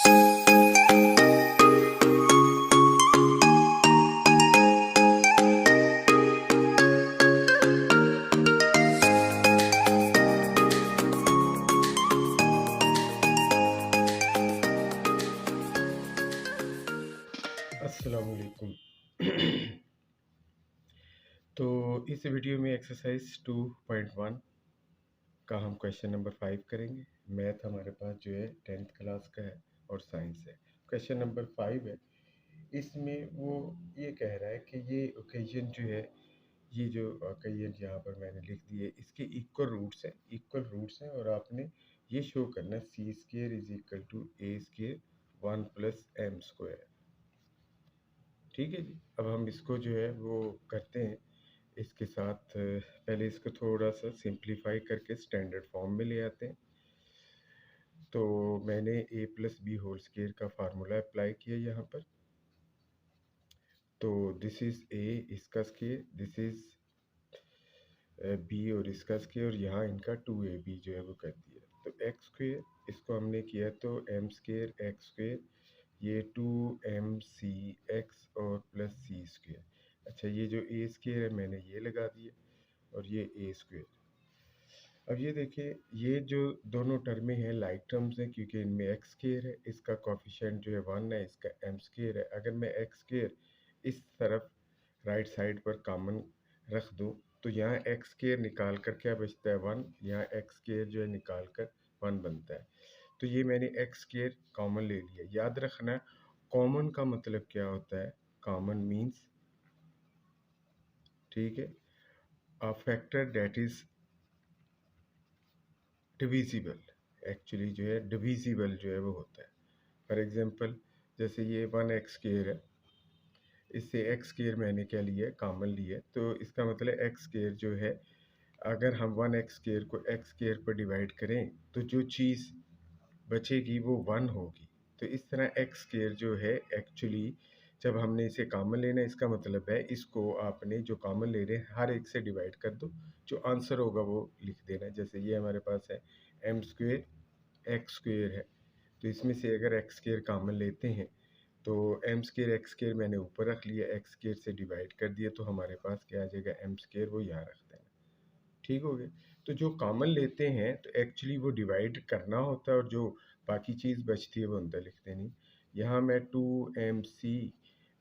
अस्सलामुअलैकुम। तो इस वीडियो में एक्सरसाइज 2.1 का हम क्वेश्चन नंबर 5 करेंगे। मैथ हमारे पास जो है 10th क्लास का है और साइंस है। क्वेश्चन नंबर 5 है, इसमें वो ये कह रहा है कि ये ओकेजन जो है, ये जो ओकेजन यहाँ पर मैंने लिख दिए, इसके इक्वल रूट्स हैं और आपने ये शो करना है C square is equal to A square 1 plus M square. ठीक है जी। अब हम इसको जो है वो करते हैं। इसके साथ पहले इसको थोड़ा सा सिंप्लीफाई करके स्टैंडर्ड फॉर्म में ले आते हैं। तो मैंने a plus B whole square का फार्मूला अप्लाई किया यहाँ पर। तो दिस इज़ a इसका स्क्वायर, दिस इज़ b और इसका स्क्वायर, और यहाँ इनका 2ab जो है वो कर दिया। तो एक्स स्क्वायर इसको हमने किया तो एम स्क्वायर एक्स स्क्वायर, ये 2mc(x) और प्लस सी स्क्वायर। अच्छा, ये जो a स्क्वायर है मैंने ये लगा दिया और ये a स्क्वायर। अब ये देखिए, ये जो दोनों टर्में हैं लाइक टर्म्स हैं क्योंकि इनमें एक्स स्क्वायर है, इसका कोफिशिएंट जो है 1 है, इसका एम स्क्वायर है। अगर मैं एक्स स्क्वायर इस तरफ राइट साइड पर कॉमन रख दूं तो यहाँ एक्स स्क्वायर निकाल कर क्या बचता है 1, यहाँ एक्स स्क्वायर जो है निकाल कर 1 बनता है। तो ये मैंने एक्स स्क्वायर कॉमन ले लिया। याद रखना कॉमन का मतलब क्या होता है, कॉमन मीन्स, ठीक है, a factor that is divisible. Actually जो है डिविजिबल जो है वो होता है। फॉर एग्जांपल जैसे ये 1x स्क्वायर है, इससे x स्क्वायर मैंने क्या लिया है, कॉमन लिया है। तो इसका मतलब x स्क्वायर जो है, अगर हम 1x स्क्वायर को x स्क्वायर पर डिवाइड करें तो जो चीज़ बचेगी वो 1 होगी। तो इस तरह x स्क्वायर जो है एक्चुअली जब हमने इसे कॉमन लेना है, इसका मतलब है इसको आपने जो कॉमन ले रहे हैं हर एक से डिवाइड कर दो, जो आंसर होगा वो लिख देना। जैसे ये हमारे पास है एम स्क्वायर एक्स स्क्वायर है, तो इसमें से अगर एक्स स्क्वायर कॉमन लेते हैं तो एम स्क्वायर एक्स स्क्वायर मैंने ऊपर रख लिया, एक्स स्क्वायर से डिवाइड कर दिया, तो हमारे पास क्या आ जाएगा एम स्क्वायर, वो यहाँ रख देना। ठीक हो गया। तो जो कॉमन लेते हैं तो एक्चुअली वो डिवाइड करना होता है और जो बाकी चीज़ बचती है वो अंदर लिख देनी। यहाँ मैं 2mc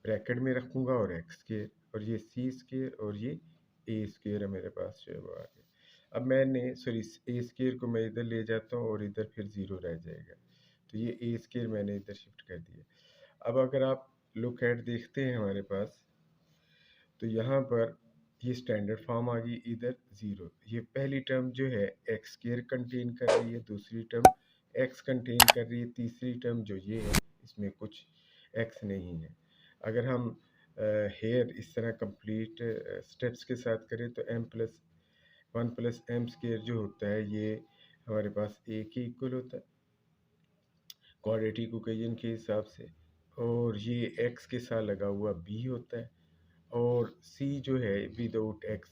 ब्रैकेट में रखूँगा और एक्स स्क्वायर, और ये सी स्क्वायर और ये ए स्क्वायर है मेरे पास जो है वो आ गया। अब मैंने सॉरी ए स्क्वायर को मैं इधर ले जाता हूँ और इधर फिर ज़ीरो रह जाएगा, तो ये ए स्क्वायर मैंने इधर शिफ्ट कर दिया। अब अगर आप लुक एट देखते हैं हमारे पास, तो यहाँ पर ये स्टैंडर्ड फॉर्म आ गई, इधर ज़ीरो। ये पहली टर्म जो है एक्स स्क्वायर कंटेन कर रही है, दूसरी टर्म एक्स कंटेन कर रही है, तीसरी टर्म जो ये है इसमें कुछ एक्स नहीं है। अगर हम हेयर इस तरह कंप्लीट स्टेप्स के साथ करें तो m plus 1 plus M square जो होता है ये हमारे पास a के इक्वल होता है क्वाड्रेटिक इक्वेशन के हिसाब से, और ये x के साथ लगा हुआ b होता है, और c जो है विदाउट x,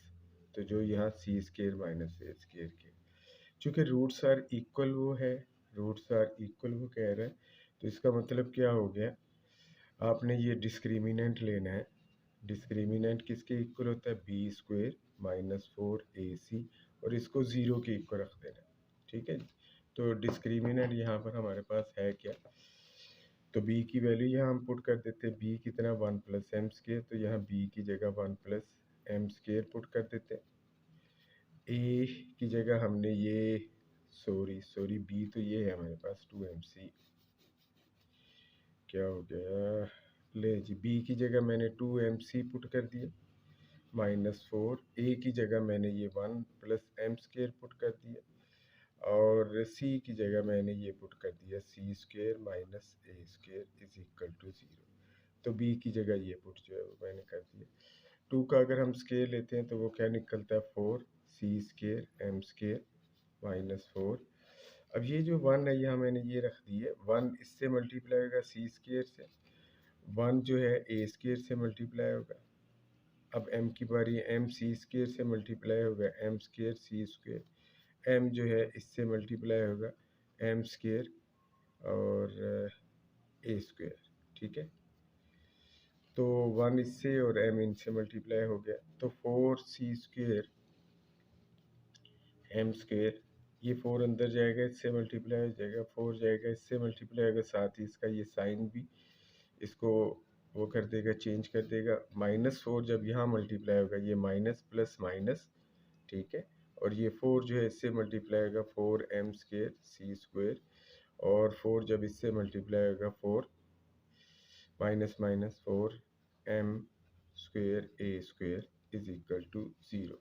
तो जो यहाँ सी स्क्वायर माइनस ए स्क्वायर के, चूँकि रूट्स आर इक्वल वो है, रूट्स आर इक्वल वो कह रहा है, तो इसका मतलब क्या हो गया, आपने ये डिस्क्रिमिनेंट लेना है। डिस्क्रिमिनेंट किसके इक्वल होता है, बी स्क्वायर माइनस 4ac, और इसको ज़ीरो के इक्वल रख देना। ठीक है जी। तो डिस्क्रिमिनेंट यहाँ पर हमारे पास है क्या, तो b की वैल्यू यहाँ हम पुट कर देते हैं, b कितना 1 प्लस एम स्क्वायर, तो यहाँ b की जगह 1 प्लस एम स्क्वायर पुट कर देते हैं। a की जगह हमने ये सॉरी b तो ये है हमारे पास 2mc, क्या हो गया, ले जी, b की जगह मैंने 2mc पुट कर दिया -4, a की जगह मैंने ये 1 प्लस एम स्क्वायर पुट कर दिया, और c की जगह मैंने ये पुट कर दिया C square minus A square is equal to 0। तो b की जगह ये पुट जो है वो मैंने कर दिया। 2 का अगर हम स्क्वायर लेते हैं तो वो क्या निकलता है 4 सी स्क्वायर एम स्क्वायर -4। अब ये जो 1 है यहाँ मैंने ये रख दी है, 1 इससे मल्टीप्लाई होगा सी स्क्वायर से, 1 जो है ए स्क्वायर से मल्टीप्लाई होगा। अब m की बारी है, m सी स्क्वायर से मल्टीप्लाई होगा M square C square, m जो है इससे मल्टीप्लाई होगा एम स्क्वायर, और ए स्क्वायर। ठीक है, तो 1 इससे और m इनसे मल्टीप्लाई हो गया, तो 4c स्क्वायर एम स्क्वायर, ये 4 अंदर जाएगा, इससे मल्टीप्लाई हो जाएगा, 4 जाएगा, इससे मल्टीप्लाई होगा, साथ ही इसका ये साइन भी इसको वो कर देगा, चेंज कर देगा। -4 जब यहाँ मल्टीप्लाई होगा, ये माइनस प्लस माइनस, ठीक है, और ये 4 जो है इससे मल्टीप्लाई होगा 4m स्क्वायर सी स्क्वायर, और 4 जब इससे मल्टीप्लाई होगा 4 minus minus 4m square A square is equal to 0।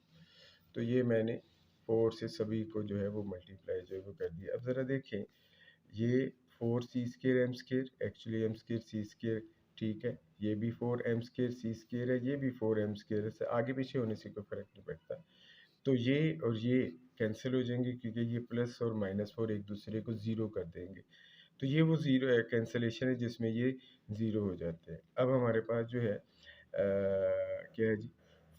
तो ये मैंने 4 से सभी को जो है वो मल्टीप्लाई जो है वो कर दिया। अब ज़रा देखें, ये 4c square M square, actually M square C square, ठीक है, ये भी 4m स्क्वायर सी स्क्वायर है, ये भी 4m स्क्वायर है, आगे पीछे होने से कोई फ़र्क नहीं पड़ता। तो ये और ये कैंसिल हो जाएंगे, क्योंकि ये प्लस और -4 एक दूसरे को ज़ीरो कर देंगे। तो ये वो ज़ीरो है, कैंसिलेशन है जिसमें ये ज़ीरो हो जाते हैं। अब हमारे पास जो है क्या है जी,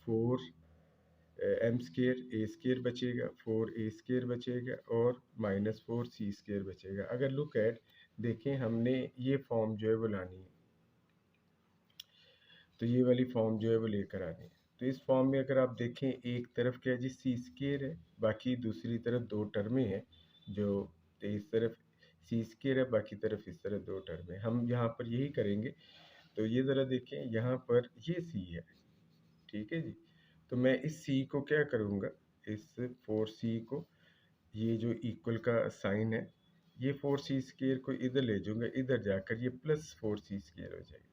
4m स्क्वायर ए स्क्वायर बचेगा, 4a स्क्वायर बचेगा, और -4c स्क्वायर बचेगा। अगर लुक एट देखें, हमने ये फॉर्म जो है वो लानी है, तो ये वाली फॉर्म जो है वो लेकर आनी है। तो इस फॉर्म में अगर आप देखें, एक तरफ क्या है जी, सी स्क्वायर है, बाकी दूसरी तरफ दो टर्में हैं, जो इस तरफ सी स्क्वायर है, बाकी तरफ इस तरफ दो टर्में। हम यहाँ पर यही करेंगे। तो ये ज़रा देखें, यहाँ पर ये सी है, ठीक है जी, तो मैं इस सी को क्या करूँगा, इस 4c को, ये जो इक्वल का साइन है, ये 4c स्क्वायर को इधर ले जाऊँगा, इधर जाकर ये +4c स्क्वायर हो जाएगा।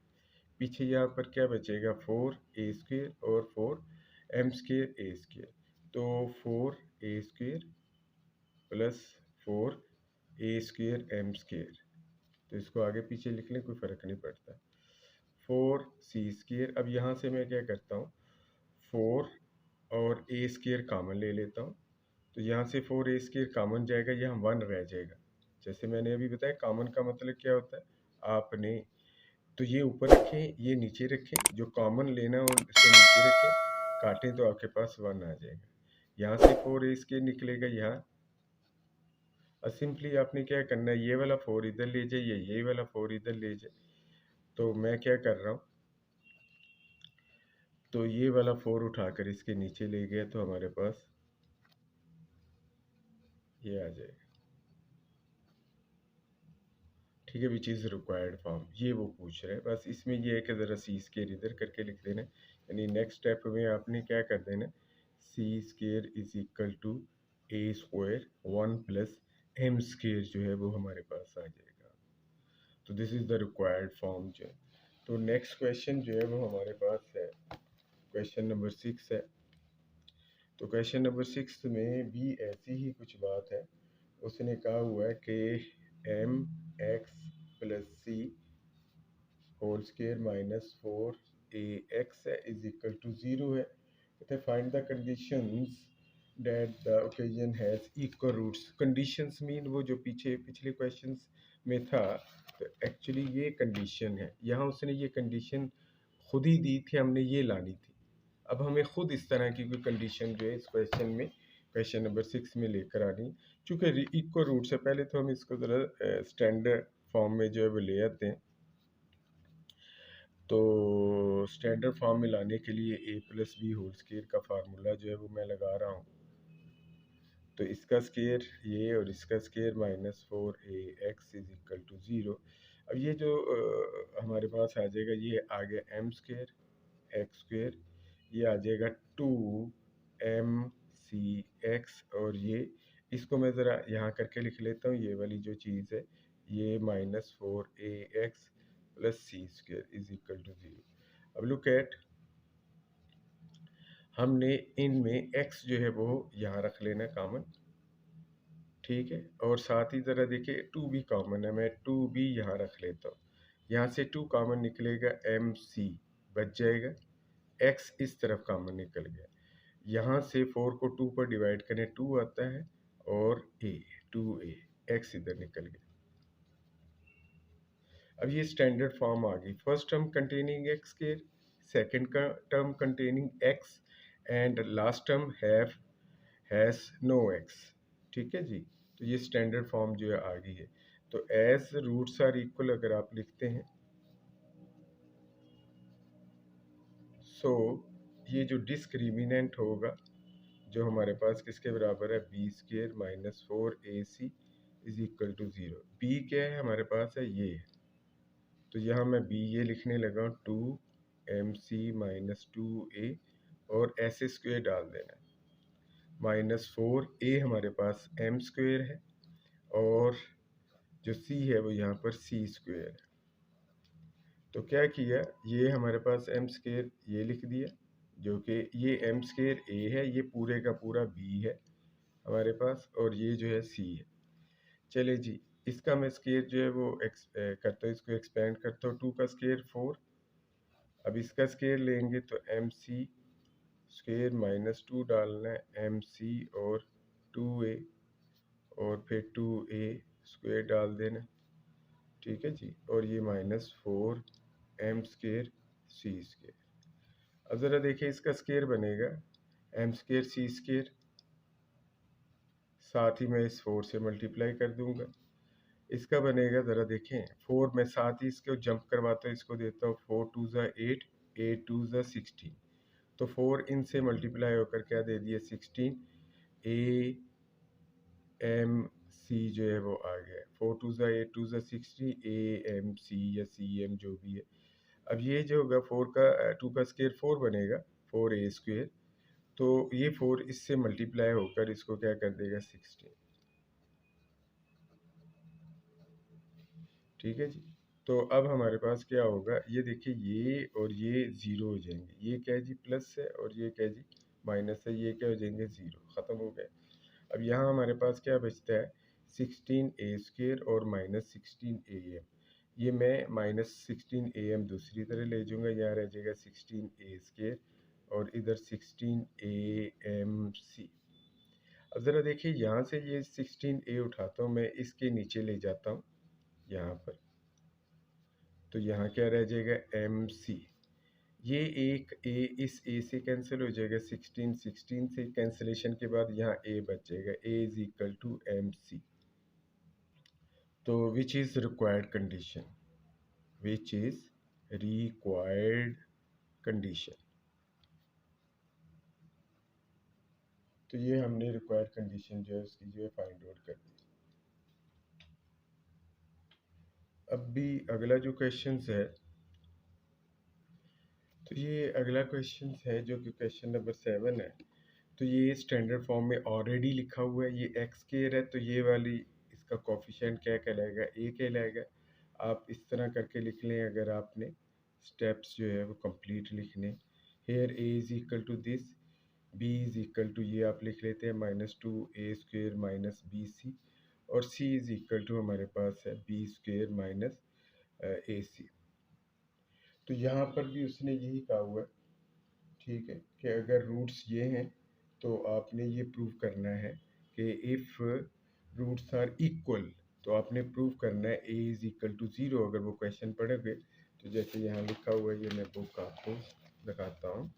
पीछे यहाँ पर क्या बचेगा, 4a स्क्वायर और 4m स्क्वायर ए स्क्वायर, तो 4a square plus 4a square M square, तो इसको आगे पीछे लिख लें, कोई फ़र्क नहीं पड़ता। 4c स्क्वायर, अब यहाँ से मैं क्या करता हूँ, 4 और a स्क्वायर कॉमन ले लेता हूँ, तो यहाँ से 4a स्क्वायर कॉमन जाएगा, यहाँ 1 रह जाएगा। जैसे मैंने अभी बताया, कॉमन का मतलब क्या होता है, आपने तो ये ऊपर रखें, ये नीचे रखें, जो कॉमन लेना हो उसको नीचे रखें, काटें तो आपके पास 1 आ जाएगा। यहाँ से 4a स्क्वायर निकलेगा यहाँ, और सिंपली आपने क्या करना है, ये वाला 4 इधर ले जाइए, ये वाला 4 इधर ले जाए। तो मैं क्या कर रहा हूँ, तो ये वाला 4 उठाकर इसके नीचे ले गया, तो हमारे पास ये आ जाएगा, ठीक है, विच इज़ रिक्वायर्ड फॉर्म, ये वो पूछ रहे हैं। बस इसमें ये है कि ज़रा सी स्क्वायर इधर करके लिख देना, यानी नेक्स्ट स्टेप में आपने क्या कर देना, C square is equal to A square 1 plus M square जो है वो हमारे पास आ जाएगा। तो this is the required form जो है। तो नेक्स्ट क्वेश्चन जो है वो हमारे पास है, क्वेश्चन नंबर 6 है। तो क्वेश्चन नंबर 6 में भी ऐसी ही कुछ बात है। उसने कहा हुआ है कि M X plus C whole square -4ax is equal to 0 है। कहते find the conditions that the equation has equal roots. Conditions mean वो जो पिछले क्वेश्चंस में था, तो एक्चुअली ये कंडीशन है, यहाँ उसने ये कंडीशन खुद ही दी थी, हमने ये लानी थी। अब हमें खुद इस तरह की कोई कंडीशन जो है इस क्वेश्चन में, क्वेश्चन नंबर 6 में लेकर आनी। चूँकि इक्वल रूट्स है, पहले तो हम इसको ज़रा स्टैंडर्ड फॉर्म में जो है वो ले आते हैं। तो स्टैंडर्ड फॉर्म में लाने के लिए a plus B whole square का फार्मूला जो है वो मैं लगा रहा हूँ। तो इसका स्क्वायर ये और इसका square -4ax is equal to 0। अब ये जो हमारे पास आ जाएगा, ये आ गया m स्क्वायर एक्स स्क्वायर, ये आ जाएगा 2mcx, और ये इसको मैं ज़रा यहाँ करके लिख लेता हूँ, ये वाली जो चीज़ है, ये -4ax plus C square is equal to 0। अब लुक एट, हमने इनमें x जो है वो यहाँ रख लेना कॉमन, ठीक है, और साथ ही ज़रा देखिए 2 भी कॉमन है, मैं 2 भी यहाँ रख लेता हूँ। यहाँ से 2 कॉमन निकलेगा, mc बच जाएगा, x इस तरफ कॉमन निकल गया, यहाँ से 4 को 2 पर डिवाइड करें 2 आता है, और a 2a, x इधर निकल गया। अब ये स्टैंडर्ड फॉर्म आ गई, first term containing x square, second का term containing x, and last term has no x, ठीक है जी। तो ये स्टैंडर्ड फॉर्म जो है आ गई है। तो एज रूट्स आर इक्वल अगर आप लिखते हैं, सो ये जो डिस्क्रिमिनेंट होगा जो हमारे पास किसके बराबर है, B square minus 4ac is equal to 0। B क्या है हमारे पास है, ये है। तो यहाँ मैं बी ये लिखने लगा हूँ 2mc माइनस 2a और एस स्क्वेयर डाल देना है। माइनस 4a हमारे पास m स्क्वेयर है और जो c है वो यहाँ पर c स्क्वेयर है। तो क्या किया, ये हमारे पास m स्क्वेयर ये लिख दिया, जो कि ये m स्क्वेयर a है, ये पूरे का पूरा b है हमारे पास, और ये जो है c है। चले जी, इसका मैं स्क्वेयर जो है वो करता हूँ, इसको एक्सपेंड करता हूँ। 2 का स्क्वेयर 4। अब इसका स्क्वेयर लेंगे तो mc स्क्वेयर माइनस 2 डालना है, mc और 2a और फिर 2a स्क्वेयर डाल देना, ठीक है जी। और ये minus 4m square c square. अब ज़रा देखिए इसका स्क्वेयर बनेगा m स्क्वेयर c स्क्वेयर, साथ ही मैं इस 4 से मल्टीप्लाई कर दूंगा। इसका बनेगा, ज़रा देखें 4 में साथ ही इसको जंप करवाता हूँ, इसको देता हूँ 4 2 ज़ा 8, 8 2 ज़ा 16। तो 4 इनसे मल्टीप्लाई होकर क्या दे दिया 16, a m c जो है वो आ गया। 4 2 ज़ा 8 2 ज़ा 16, a m c या c m जो भी है। अब ये जो होगा 4 का 2 का स्क्वायर 4 बनेगा, 4a स्क्वायर। तो ये 4 इससे मल्टीप्लाई होकर इसको क्या कर देगा 16, ठीक है जी। तो अब हमारे पास क्या होगा, ये देखिए ये और ये ज़ीरो हो जाएंगे। ये क्या है जी प्लस है और ये क्या है जी माइनस है, ये क्या हो जाएंगे ज़ीरो, ख़त्म हो गए। अब यहाँ हमारे पास क्या बचता है 16a स्क्वेयर और माइनस 16am। ये मैं माइनस 16am दूसरी तरह ले जाऊँगा, यहाँ रह जाएगा 16a स्क्वेयर और इधर 16amc। अब ज़रा देखिए यहाँ से ये 16a उठाता हूँ मैं, इसके नीचे ले जाता हूँ यहाँ पर, तो यहाँ क्या रह जाएगा mc। ये एक a इस a से कैंसिल हो जाएगा, 16 16 से कैंसिलेशन के बाद यहाँ a बच जाएगा, a is equal to mc। तो which is required condition, which is required condition. तो ये हमने रिक्वायर्ड कंडीशन जो है उसकी जो है फाइंड आउट कर दी। अब भी अगला जो क्वेश्चन है, तो ये अगला क्वेश्चन है जो कि क्वेश्चन नंबर 7 है। तो ये स्टैंडर्ड फॉर्म में ऑलरेडी लिखा हुआ है, ये एक्स स्क्वायर है, तो ये वाली इसका कोफिशिएंट क्या कहलाएगा, ए कहलाएगा। आप इस तरह करके लिख लें अगर आपने स्टेप्स जो है वो कंप्लीट लिखने। Here A is equal to this, B is equal to ये आप लिख लेते हैं -2a² माइनस बी सी, और सी इज इक्वल टू हमारे पास है b² माइनस ए सी। तो यहाँ पर भी उसने यही कहा हुआ है, ठीक है, कि अगर रूट्स ये हैं तो आपने ये प्रूव करना है कि इफ़ रूट्स आर इक्वल, तो आपने प्रूव करना है a इज़ इक्वल टू 0। अगर वो क्वेश्चन पढ़ोगे तो जैसे यहाँ लिखा हुआ है, ये मैं बुक आपको दिखाता हूँ।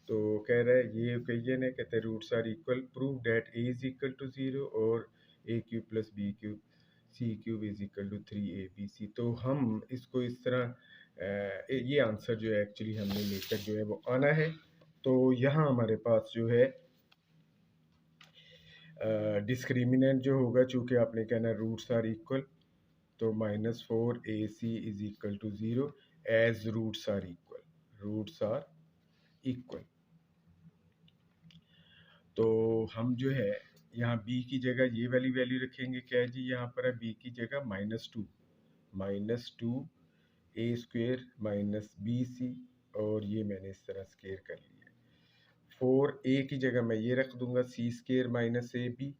तो कह रहा है ये इक्वेशन है, कहते हैं roots are equal, prove that a is equal to 0 और a³ plus b³ c³ is equal to 3abc। तो हम इसको इस तरह ये आंसर जो है एक्चुअली हमने लेकर जो है वो आना है। तो यहाँ हमारे पास जो है डिस्क्रिमिनेंट जो होगा, चूँकि आपने कहना रूट्स आर इक्वल, तो -4ac is equal to 0 as roots are equal, roots are equal. तो हम जो है यहाँ b की जगह ये वाली वैल्यू रखेंगे, क्या है जी यहाँ पर है b की जगह -2 a² माइनस bc, और ये मैंने इस तरह स्क्वायर कर लिया। 4a की जगह मैं ये रख दूंगा c² माइनस ab,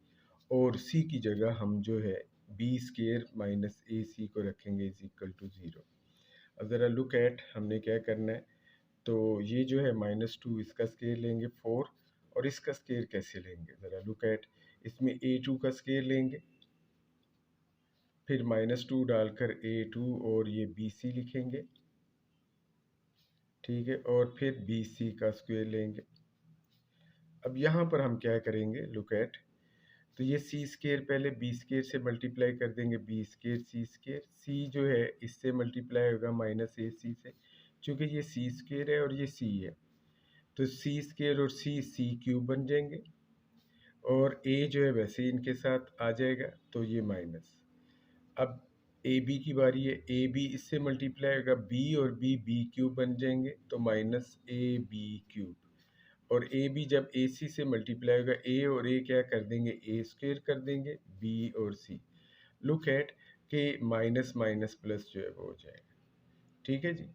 और c की जगह हम जो है b² माइनस ac को रखेंगे इज इक्वल टू 0। अब ज़रा लुक एट हमने क्या करना है, तो ये जो है -2 इसका स्क्वायर लेंगे 4, और इसका स्क्वायर कैसे लेंगे, ज़रा लुक एट। इसमें a2 का स्क्वायर लेंगे, फिर -2 डालकर a2 और ये bc लिखेंगे, ठीक है, और फिर bc का स्क्वायर लेंगे। अब यहाँ पर हम क्या करेंगे, लुक एट, तो ये सी स्केयर पहले बी स्केयर से मल्टीप्लाई कर देंगे, बी स्केयर सी स्केयर, सी जो है इससे मल्टीप्लाई होगा माइनस ए सी से, चूँकि ये सी स्केयर है और ये सी है, तो सी स्केयर और सी क्यूब बन जाएंगे, और ए जो है वैसे ही इनके साथ आ जाएगा, तो ये माइनस। अब ए बी की बारी है, ए बी इससे मल्टीप्लाई होगा, बी और बी क्यूब बन जाएंगे, तो माइनस ए बी क्यूब, और ए बी जब ए सी से मल्टीप्लाई होगा, ए और ए क्या कर देंगे, ए स्क्वेयर कर देंगे, बी और सी, लुक एट के माइनस माइनस प्लस जो है वो हो जाएगा। ठीक है जी।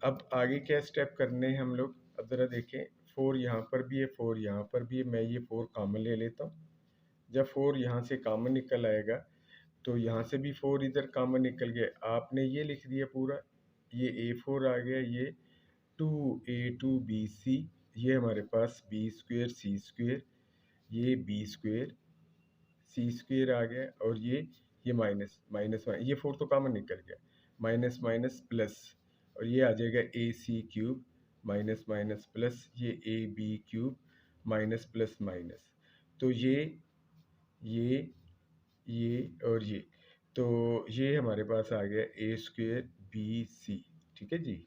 अब आगे क्या स्टेप करने हैं हम लोग, अब ज़रा देखें, 4 यहाँ पर भी है, 4 यहाँ पर भी है, मैं ये 4 कॉमन ले लेता हूँ। जब 4 यहाँ से कॉमन निकल आएगा, तो यहाँ से भी 4 इधर कॉमन निकल गया, आपने ये लिख दिया पूरा, ये A4 आ गया, ये 2A2BC, ये हमारे पास बी स्क्वेयर सी स्क्वेयर, ये बी स्क्वेयर सी स्क्वेयर आ गया, और ये माइनस माइनस ये 4 तो कॉमन निकल गया, माइनस माइनस प्लस, और ये आ जाएगा A C cube minus minus plus, ये A B cube minus plus minus, तो ये और ये, तो ये हमारे पास आ गया ए स्क्वेयर बी सी। ठीक है जी।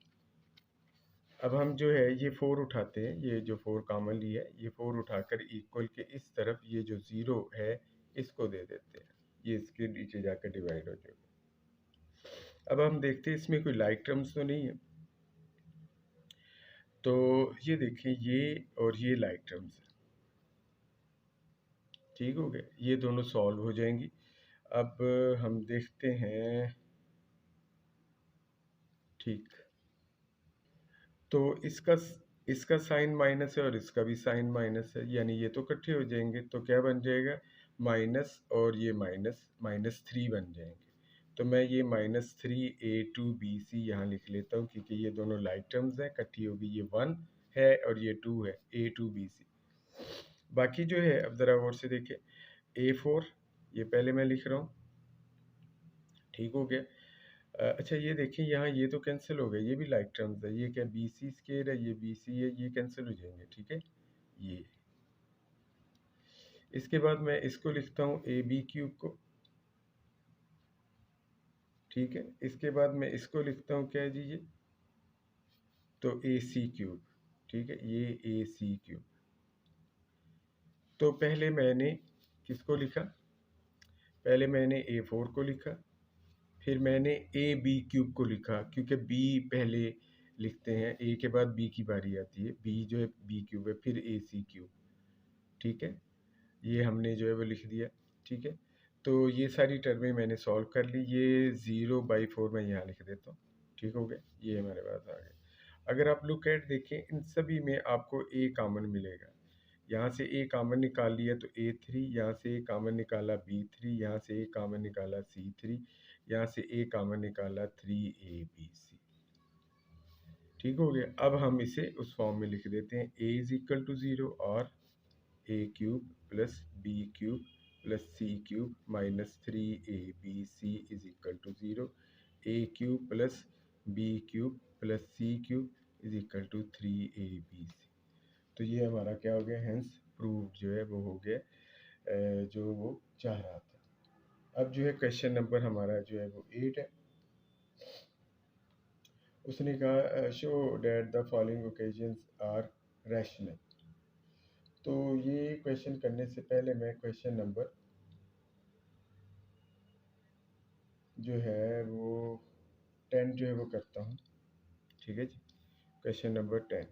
अब हम जो है ये 4 उठाते हैं, ये जो 4 कॉमन लिया है, ये 4 उठाकर इक्वल के इस तरफ ये जो 0 है इसको दे देते हैं, ये इसके नीचे जाकर डिवाइड हो जाएगा। अब हम देखते हैं इसमें कोई लाइक टर्म्स तो नहीं है, तो ये देखें, ये और ये लाइक टर्म्स है, ठीक हो गया, ये दोनों सॉल्व हो जाएंगी। अब हम देखते हैं, ठीक, तो इसका साइन माइनस है और इसका भी साइन माइनस है, यानी ये तो इकट्ठे हो जाएंगे, तो क्या बन जाएगा, माइनस और ये माइनस, -3 बन जाएंगे। तो मैं ये -3A2BC यहाँ लिख लेता हूँ, क्योंकि ये दोनों लाइक टर्म्स हैं, इकट्ठी होगी, ये 1 है और ये 2 है, A2BC। बाकी जो है, अब ज़रा गौर से देखिए, A4 ये पहले मैं लिख रहा हूँ, ठीक हो गया। अच्छा ये देखिए, यहाँ ये तो कैंसिल हो गया, ये भी लाइक टर्म्स है, ये क्या बी सी स्केयर है, ये बी सी है, ये कैंसिल हो जाएंगे, ठीक है। ये इसके बाद मैं इसको लिखता हूँ ए बी क्यूब को, ठीक है। इसके बाद मैं इसको लिखता हूँ, क्या है जी ये, तो ए सी क्यूब, ठीक है, ये ए सी क्यूब। तो पहले मैंने किसको लिखा, पहले मैंने A4 को लिखा, फिर मैंने ए बी क्यूब को लिखा, क्योंकि बी पहले लिखते हैं, ए के बाद बी की बारी आती है, बी जो है बी क्यूब है, फिर ए सी क्यूब, ठीक है। ये हमने जो है वो लिख दिया, ठीक है। तो ये सारी टर्में मैंने सॉल्व कर ली, ये 0/4 मैं यहाँ लिख देता हूँ, ठीक हो गया, ये हमारे पास आ गया। अगर आप लुक एट देखें, इन सभी में आपको ए कॉमन मिलेगा, यहाँ से ए कॉमन निकाल लिया तो A3, यहाँ से ए कॉमन निकाला B3, यहाँ से ए कॉमन निकाला C3, यहाँ से ए कॉमन निकाला 3ABC, ठीक हो गया। अब हम इसे उस फॉर्म में लिख देते हैं, A = 0 और A cube plus B cube plus C cube -3ABC = 0, A cube plus B cube plus C cube = 3ABC। तो ये हमारा क्या हो गया, हेंस प्रूव जो है वो हो गया, जो वो चाह रहा था। अब जो है क्वेश्चन नंबर हमारा जो है वो 8 है। उसने कहा show that the following equations are rational. तो ये क्वेश्चन करने से पहले मैं क्वेश्चन नंबर जो है वो 10 जो है वो करता हूँ, ठीक है जी। क्वेश्चन नंबर 10,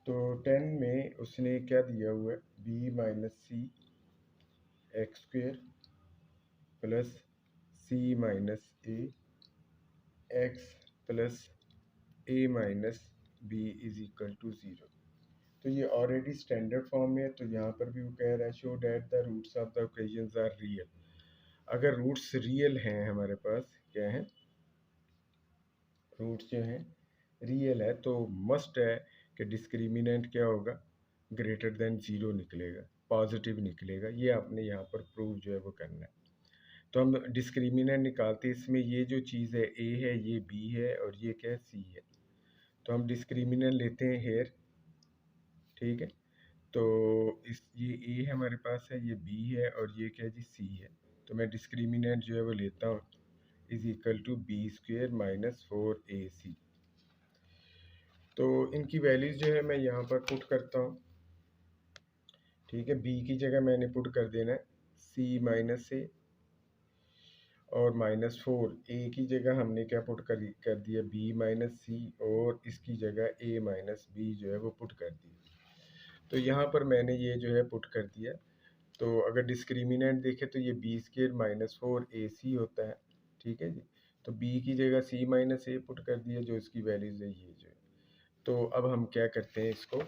तो 10 में उसने क्या दिया हुआ है, b - c x² plus c - a x plus a - b = 0। तो ये ऑलरेडी स्टैंडर्ड फॉर्म में है, तो यहाँ पर भी वो कह रहा है show that the roots of the equations are real. अगर रूट्स रियल हैं हमारे पास, क्या है, रूट्स जो हैं रियल है, तो मस्ट है कि डिस्क्रिमिनेंट क्या होगा, ग्रेटर देन 0 निकलेगा, पॉजिटिव निकलेगा। ये आपने यहाँ पर प्रूव जो है वो करना है। तो हम डिस्क्रिमिनेंट निकालते हैं, इसमें ये जो चीज़ है ए है, ये बी है, और ये क्या है, सी है। तो हम डिस्क्रिमिनेंट लेते हैं हेयर, ठीक है। तो इस ये ए हमारे पास है, ये बी है और ये क्या है जी सी है। तो मैं डिस्क्रिमिनेंट जो है वो लेता हूँ is equal to B square minus 4ac। तो इनकी वैल्यूज जो है मैं यहाँ पर पुट करता हूँ। ठीक है, बी की जगह मैंने पुट कर देना है सी माइनस ए और -4। ए की जगह हमने क्या पुट कर दिया बी माइनस सी और इसकी जगह ए माइनस बी जो है वो पुट कर दी। तो यहाँ पर मैंने ये जो है पुट कर दिया। तो अगर डिस्क्रिमिनेंट देखें तो ये बी स्केयर -4ac होता है। ठीक है जी, तो बी की जगह सी माइनस ए पुट कर दिया जो इसकी वैल्यूज है ये जो है। तो अब हम क्या करते हैं, इसको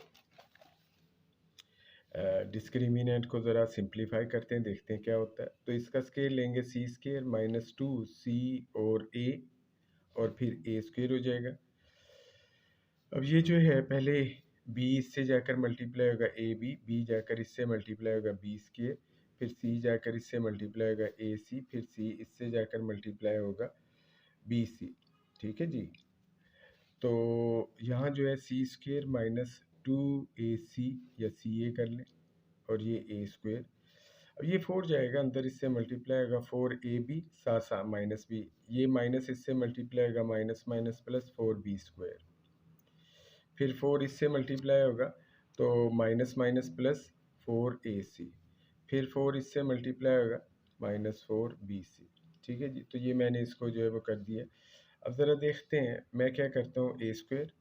डिस्क्रिमिनेंट को ज़रा सिंप्लीफाई करते हैं, देखते हैं क्या होता है। तो इसका स्केयर लेंगे सी स्केयर -2c और a और फिर a स्क्वेयर हो जाएगा। अब ये जो है पहले b इससे जाकर मल्टीप्लाई होगा b जाकर इससे मल्टीप्लाई होगा b स्क्वेयर, फिर c जाकर इससे मल्टीप्लाई होगा ac, फिर c इससे जाकर मल्टीप्लाई होगा bc। ठीक है जी, तो यहाँ जो है सी स्क्वेयर -2ac या सी ए कर लें और ये ए स्क्वेयर। अब ये 4 जाएगा अंदर, इससे मल्टीप्लाई होगा 4ab साथ साथ माइनस बी, ये माइनस इससे मल्टीप्लाई होगा minus minus plus 4b square, फिर 4 इससे मल्टीप्लाई होगा तो माइनस माइनस प्लस 4ac, फिर 4 इससे मल्टीप्लाई होगा -4bc। ठीक है जी, तो ये मैंने इसको जो है वो कर दिया। अब ज़रा देखते हैं मैं क्या करता हूँ, ए स्क्वेयर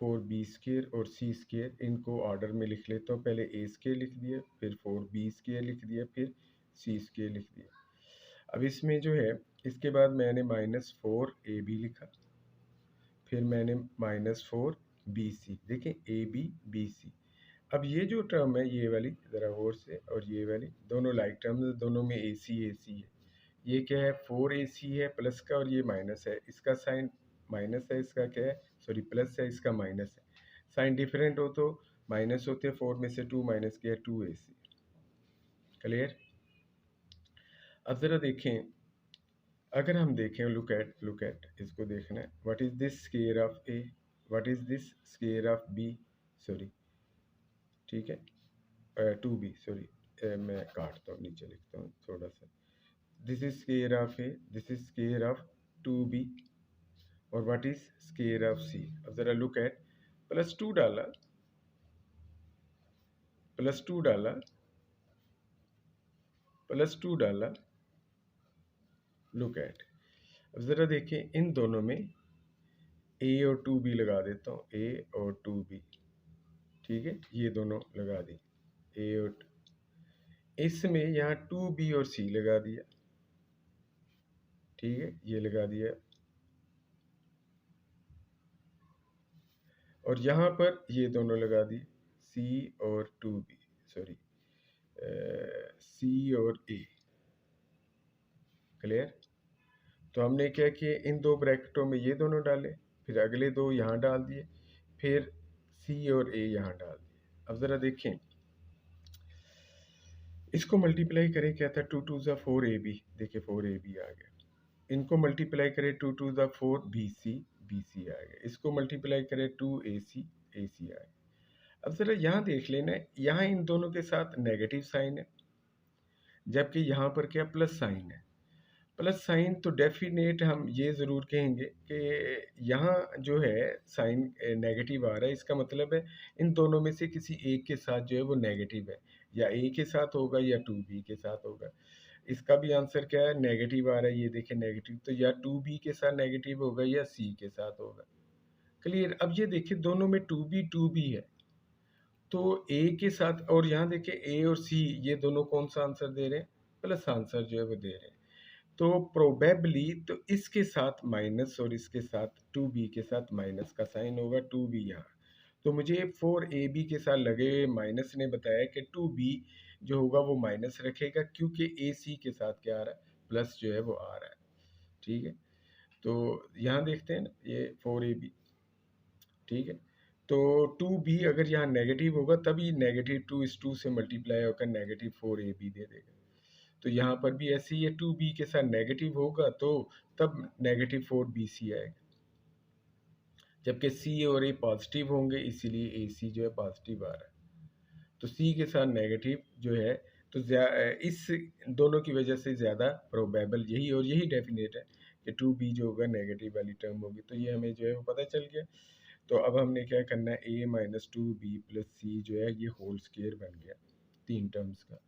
4b स्क्वेयर और सी स्क्वेयर इनको ऑर्डर में लिख लेता हूँ। पहले ए स्क्वेयर लिख दिया, फिर 4b स्क्वेयर लिख दिया, फिर सी स्क्वेयर लिख दिया। अब इसमें जो है इसके बाद मैंने -4ab लिखा, फिर मैंने -4bc, देखें ए बी बी सी। अब ये जो टर्म है ये वाली ज़रा गौर से, और ये वाली दोनों लाइक टर्म है, दोनों में ए सी है। ये क्या है 4ac है प्लस का और ये माइनस है, इसका साइन माइनस है, इसका क्या है सॉरी प्लस है, इसका माइनस है। साइन डिफरेंट हो तो माइनस होते हैं, 4 में से 2 माइनस किया 2ac। क्लियर। अब ज़रा देखें, अगर हम देखें लुक एट इसको देखना है, what is this square of A, what is this square of B, sorry ठीक है 2b सॉरी, मैं काटता हूँ नीचे लिखता हूँ थोड़ा सा। This is square of A, this is square of 2b और व्हाट इज स्क्वायर ऑफ सी। अब ज़रा लुक एट, +2 डाला, +2 डाला, +2 डाला, लुक एट। अब ज़रा देखें इन दोनों में a और 2b लगा देता हूँ, a और 2b। ठीक है, ये दोनों लगा दी a और इसमें यहाँ 2b और c लगा दिया। ठीक है, ये लगा दिया और यहाँ पर ये दोनों लगा दी c और 2b सॉरी c और a। क्लियर। तो हमने क्या किया, इन दो ब्रैकेटों में ये दोनों डाले, फिर अगले दो यहाँ डाल दिए, फिर सी और ए यहाँ डाल दिए। अब ज़रा देखें इसको मल्टीप्लाई करें, क्या था 2 2 ज़ा 4ab, देखिए 4ab आ गया। इनको मल्टीप्लाई करें 2 2 ज़ा 4bc, bc आ गया। इसको मल्टीप्लाई करें 2ac, ac आ गया। अब ज़रा यहाँ देख लेना, यहाँ इन दोनों के साथ नेगेटिव साइन है, जबकि यहाँ पर क्या प्लस साइन है। प्लस साइन तो डेफिनेट हम ये ज़रूर कहेंगे कि यहाँ जो है साइन नेगेटिव आ रहा है, इसका मतलब है इन दोनों में से किसी एक के साथ जो है वो नेगेटिव है, या ए के साथ होगा या 2b के साथ होगा। इसका भी आंसर क्या है, नेगेटिव आ रहा है, ये देखें नेगेटिव, तो या 2b के साथ नेगेटिव होगा या सी के साथ होगा। क्लियर। अब ये देखिए दोनों में 2b है, तो ए के साथ, और यहाँ देखिए ए और सी ये दोनों कौन सा आंसर दे रहे हैं, प्लस आंसर जो है वो दे रहे हैं। तो प्रोबेबली तो इसके साथ माइनस और इसके साथ 2b के साथ माइनस का साइन होगा, 2b यहाँ। तो मुझे 4ab के साथ लगे हुए माइनस ने बताया कि 2b जो होगा वो माइनस रखेगा, क्योंकि ac के साथ क्या आ रहा है, प्लस जो है वो आ रहा है। ठीक है, तो यहाँ देखते हैं ना ये 4ab। ठीक है, तो 2b अगर यहाँ नेगेटिव होगा तभी -2 इस 2 से मल्टीप्लाई होकर -4ab दे देगा। तो यहाँ पर भी ऐसे ही है, 2b के साथ नेगेटिव होगा तो तब -4bc आएगा, जबकि c और a पॉजिटिव होंगे इसीलिए ac जो है पॉजिटिव आ रहा है। तो सी के साथ नेगेटिव जो है, तो इस दोनों की वजह से ज़्यादा प्रोबेबल यही, और यही डेफिनेट है कि टू बी जो होगा नेगेटिव वाली टर्म होगी। तो ये हमें जो है वो पता चल गया। तो अब हमने क्या करना है, ए माइनस टू बी प्लस सी जो है ये होल स्क्वायर बन गया 3 टर्म्स का।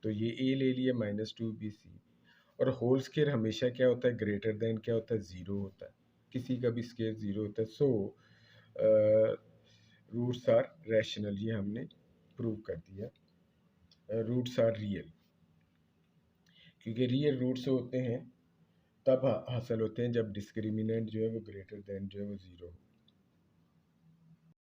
तो ये ए ले लिया माइनस टू बी सी, और होल स्क्वायर हमेशा क्या होता है, ग्रेटर देन क्या होता है, ज़ीरो होता है। किसी का भी स्क्वायर ज़ीरो होता है। सो रूट्स आर रैशनल, ये हमने प्रूव कर दिया। रूट्स आर रियल, क्योंकि रियल रूट्स होते हैं तब हासिल होते हैं जब डिस्क्रिमिनेंट जो है वो ग्रेटर देन जो है वो ज़ीरो हो।